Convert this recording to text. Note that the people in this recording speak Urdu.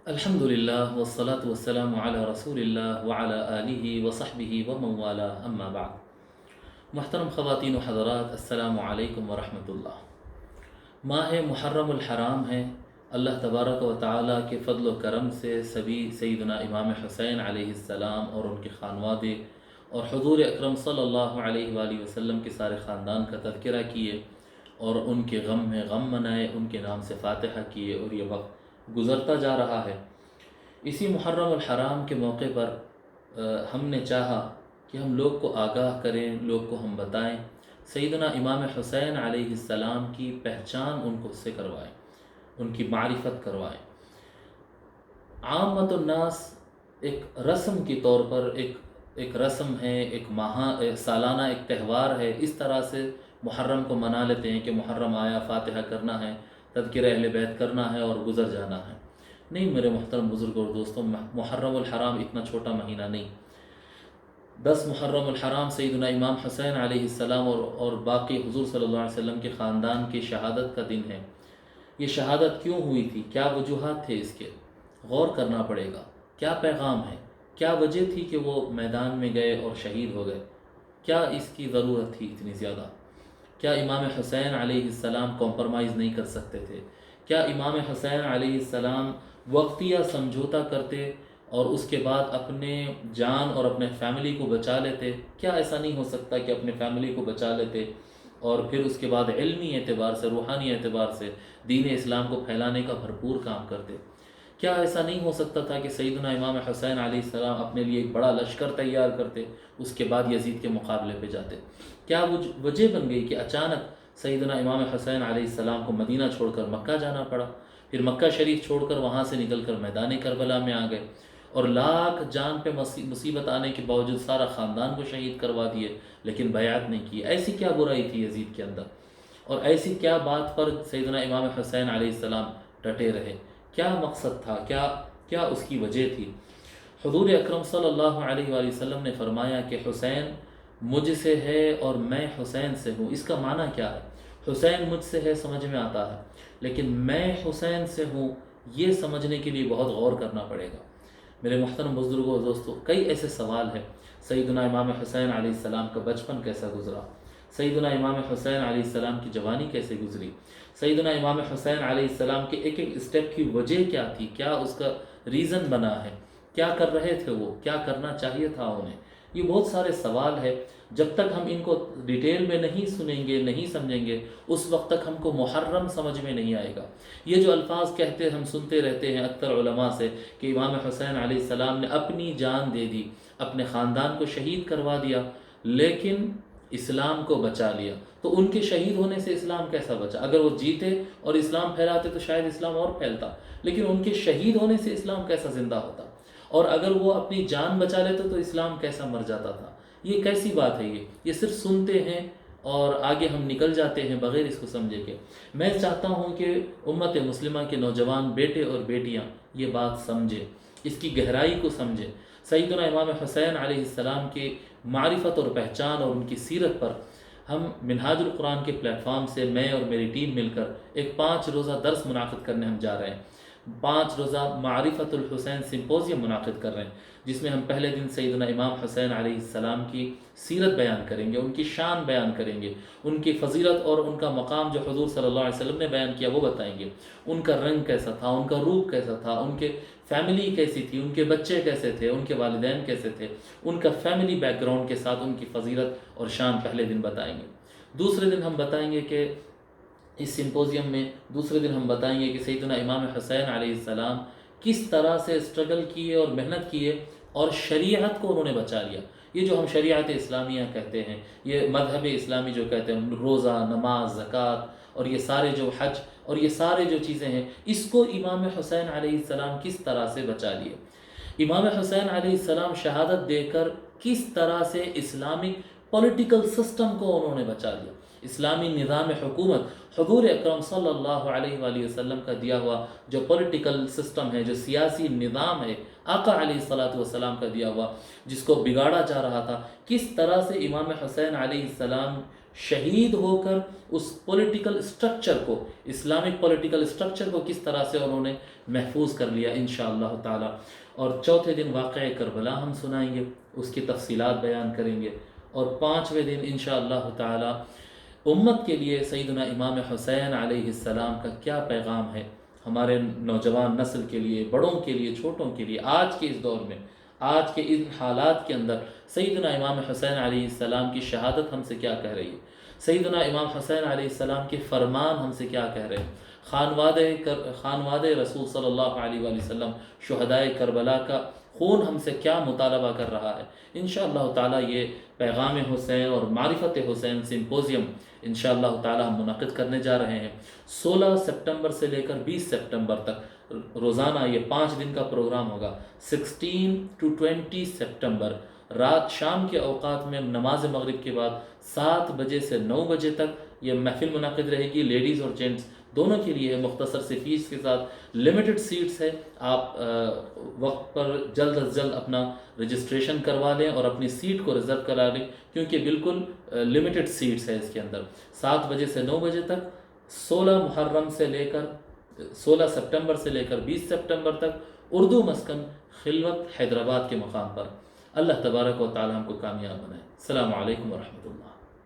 الحمدللہ والصلاة والسلام علی رسول اللہ وعلی آلہ وصحبہ ومن والاه اما بعد۔ محترم خواتین و حضرات، السلام علیکم ورحمۃ اللہ۔ ماہ محرم الحرام ہے۔ اللہ تبارک و تعالیٰ کے فضل و کرم سے سبھی سیدنا امام حسین علیہ السلام اور ان کے خانوادے اور حضور اکرم صلی اللہ علیہ وآلہ وسلم کے سارے خاندان کا تذکرہ کیے اور ان کے غم میں غم منائے، ان کے نام سے فاتحہ کیے، اور یہ وقت گزرتا جا رہا ہے۔ اسی محرم الحرام کے موقع پر ہم نے چاہا کہ ہم لوگ کو آگاہ کریں، لوگ کو ہم بتائیں، سیدنا امام حسین علیہ السلام کی پہچان ان کو سے کروائیں، ان کی معرفت کروائیں۔ عامت الناس ایک رسم کے طور پر ایک رسم ہے، ایک سالانہ ایک تہوار ہے، اس طرح سے محرم کو منا لیتے ہیں کہ محرم آیا، فاتحہ کرنا ہے، تذکرہ اہل بیت کرنا ہے اور گزر جانا ہے۔ نہیں میرے محترم بزرگ اور دوستوں، محرم الحرام اتنا چھوٹا مہینہ نہیں۔ 10 محرم الحرام سیدنا امام حسین علیہ السلام اور باقی حضور صلی اللہ علیہ وسلم کے خاندان کی شہادت کا دن ہے۔ یہ شہادت کیوں ہوئی تھی؟ کیا وجوہات تھے اس کے؟ غور کرنا پڑے گا۔ کیا پیغام ہے؟ کیا وجہ تھی کہ وہ میدان میں گئے اور شہید ہو گئے؟ کیا اس کی ضرورت تھی اتنی زیادہ؟ کیا امام حسین علیہ السلام کمپرمائز نہیں کر سکتے تھے؟ کیا امام حسین علیہ السلام وقتیہ سمجھوتا کرتے اور اس کے بعد اپنے جان اور اپنے فیملی کو بچا لیتے؟ کیا ایسا نہیں ہو سکتا کہ اپنے فیملی کو بچا لیتے اور پھر اس کے بعد علمی اعتبار سے، روحانی اعتبار سے دین اسلام کو پھیلانے کا بھرپور کام کرتے؟ کیا ایسا نہیں ہو سکتا تھا کہ سیدنا امام حسین علیہ السلام اپنے لیے ایک بڑا لشکر تیار کرتے، اس کے بعد یزید کے مقابلے پہ جاتے؟ کیا وجہ بن گئی کہ اچانک سیدنا امام حسین علیہ السلام کو مدینہ چھوڑ کر مکہ جانا پڑا، پھر مکہ شریف چھوڑ کر وہاں سے نکل کر میدان کربلا میں آ گئے اور لاکھ جان پہ مصیبت آنے کے باوجود سارا خاندان کو شہید کروا دیے، لیکن بیعت نہیں کی؟ ایسی کیا برائی تھی یزید کے اندر؟ اور ایسی کیا بات پر سیدنا امام حسین علیہ السلام ڈٹے رہے؟ کیا مقصد تھا؟ کیا اس کی وجہ تھی؟ حضور اکرم صلی اللہ علیہ وآلہ وسلم نے فرمایا کہ حسین مجھ سے ہے اور میں حسین سے ہوں۔ اس کا معنی کیا ہے؟ حسین مجھ سے ہے سمجھ میں آتا ہے، لیکن میں حسین سے ہوں یہ سمجھنے کے لیے بہت غور کرنا پڑے گا۔ میرے محترم بزرگوں اور دوستوں، کئی ایسے سوال ہیں۔ سیدنا امام حسین علیہ السلام کا بچپن کیسا گزرا؟ سیدنا امام حسین علیہ السلام کی جوانی کیسے گزری؟ سیدنا امام حسین علیہ السلام کے ایک ایک اسٹیپ کی وجہ کیا تھی؟ کیا اس کا ریزن بنا ہے؟ کیا کر رہے تھے وہ؟ کیا کرنا چاہیے تھا انہیں؟ یہ بہت سارے سوال ہے۔ جب تک ہم ان کو ڈیٹیل میں نہیں سنیں گے، نہیں سمجھیں گے، اس وقت تک ہم کو محرم سمجھ میں نہیں آئے گا۔ یہ جو الفاظ کہتے ہم سنتے رہتے ہیں اکثر علماء سے کہ امام حسین علیہ السلام نے اپنی جان دے دی، اپنے خاندان کو شہید کروا دیا، لیکن اسلام کو بچا لیا، تو ان کے شہید ہونے سے اسلام کیسا بچا؟ اگر وہ جیتے اور اسلام پھیلاتے تو شاید اسلام اور پھیلتا، لیکن ان کے شہید ہونے سے اسلام کیسا زندہ ہوتا؟ اور اگر وہ اپنی جان بچا لیتے تو اسلام کیسا مر جاتا تھا؟ یہ کیسی بات ہے؟ یہ صرف سنتے ہیں اور آگے ہم نکل جاتے ہیں بغیر اس کو سمجھے کے۔ میں چاہتا ہوں کہ امت مسلمہ کے نوجوان بیٹے اور بیٹیاں یہ بات سمجھیں، اس کی گہرائی کو سمجھیں۔ سیدنا امام حسین علیہ السلام کی معرفت اور پہچان اور ان کی سیرت پر ہم منہاج القرآن کے پلیٹ فارم سے میں اور میری ٹیم مل کر ایک 5 روزہ درس منعقد کرنے ہم جا رہے ہیں۔ 5 روزہ معرفت الحسین سمپوزیم منعقد کر رہے ہیں، جس میں ہم پہلے دن سیدنا امام حسین علیہ السلام کی سیرت بیان کریں گے، ان کی شان بیان کریں گے، ان کی فضیلت اور ان کا مقام جو حضور صلی اللہ علیہ وسلم نے بیان کیا وہ بتائیں گے۔ ان کا رنگ کیسا تھا، ان کا روپ کیسا تھا، ان کے فیملی کیسی تھی، ان کے بچے کیسے تھے، ان کے والدین کیسے تھے، ان کا فیملی بیک گراؤنڈ کے ساتھ ان کی فضیلت اور شان پہلے دن بتائیں گے۔ دوسرے دن ہم بتائیں گے کہ اس سمپوزیم میں دوسرے دن ہم بتائیں گے کہ سیدنا امام حسین علیہ السلام کس طرح سے اسٹرگل کیے اور محنت کیے اور شریعت کو انہوں نے بچا لیا۔ یہ جو ہم شریعت اسلامیہ کہتے ہیں، یہ مذہب اسلامی جو کہتے ہیں، روزہ، نماز، زکوٰۃ اور یہ سارے جو حج اور یہ سارے جو چیزیں ہیں، اس کو امام حسین علیہ السلام کس طرح سے بچا لیے۔ امام حسین علیہ السلام شہادت دے کر کس طرح سے اسلامک پولیٹیکل سسٹم کو انہوں نے بچا لیا۔ اسلامی نظام حکومت حضور اکرم صلی اللہ علیہ وآلہ وسلم کا دیا ہوا جو پولیٹیکل سسٹم ہے، جو سیاسی نظام ہے، آقا علیہ السلام کا دیا ہوا، جس کو بگاڑا جا رہا تھا، کس طرح سے امام حسین علیہ السلام شہید ہو کر اس پولیٹیکل اسٹرکچر کو، اسلامک پولیٹیکل اسٹرکچر کو کس طرح سے انہوں نے محفوظ کر لیا انشاءاللہ تعالی۔ اور چوتھے دن واقعہ کربلا ہم سنائیں گے، اس کی تفصیلات بیان کریں گے، اور پانچویں دن انشاءاللہ تعالی امت کے لیے سیدنا امام حسین علیہ السلام کا کیا پیغام ہے، ہمارے نوجوان نسل کے لیے، بڑوں کے لیے، چھوٹوں کے لیے، آج کے اس دور میں، آج کے ان حالات کے اندر سیدنا امام حسین علیہ السلام کی شہادت ہم سے کیا کہہ رہی ہے، سیدنا امام حسین علیہ السلام کے فرمان ہم سے کیا کہہ رہے ہیں، خانوادہ رسول صلی اللہ علیہ وآلہ وسلم شہدائے کربلا کا خون ہم سے کیا مطالبہ کر رہا ہے۔ انشاءاللہ تعالیٰ یہ پیغام حسین اور معرفت حسین سمپوزیم انشاءاللہ تعالیٰ ہم منعقد کرنے جا رہے ہیں 16 سپٹمبر سے لے کر 20 سپٹمبر تک، روزانہ یہ 5 دن کا پروگرام ہوگا۔ 16 to 20 سپٹمبر رات شام کے اوقات میں نماز مغرب کے بعد 7 بجے سے 9 بجے تک یہ محفل منعقد رہے گی، لیڈیز اور جینٹس دونوں کے لیے ہے، مختصر سی فیس کے ساتھ، لمیٹڈ سیٹس ہے۔ آپ وقت پر جلد از جلد اپنا رجسٹریشن کروا لیں اور اپنی سیٹ کو ریزرو کرا لیں، کیونکہ بالکل لمیٹڈ سیٹس ہے اس کے اندر۔ 7 بجے سے 9 بجے تک، 16 سپٹمبر سے لے کر 20 سپٹمبر تک، اردو مسکن خلوت حیدرآباد کے مقام پر۔ اللہ تبارک و تعالی ہم کو کامیاب بنائے۔ السلام علیکم ورحمۃ اللہ۔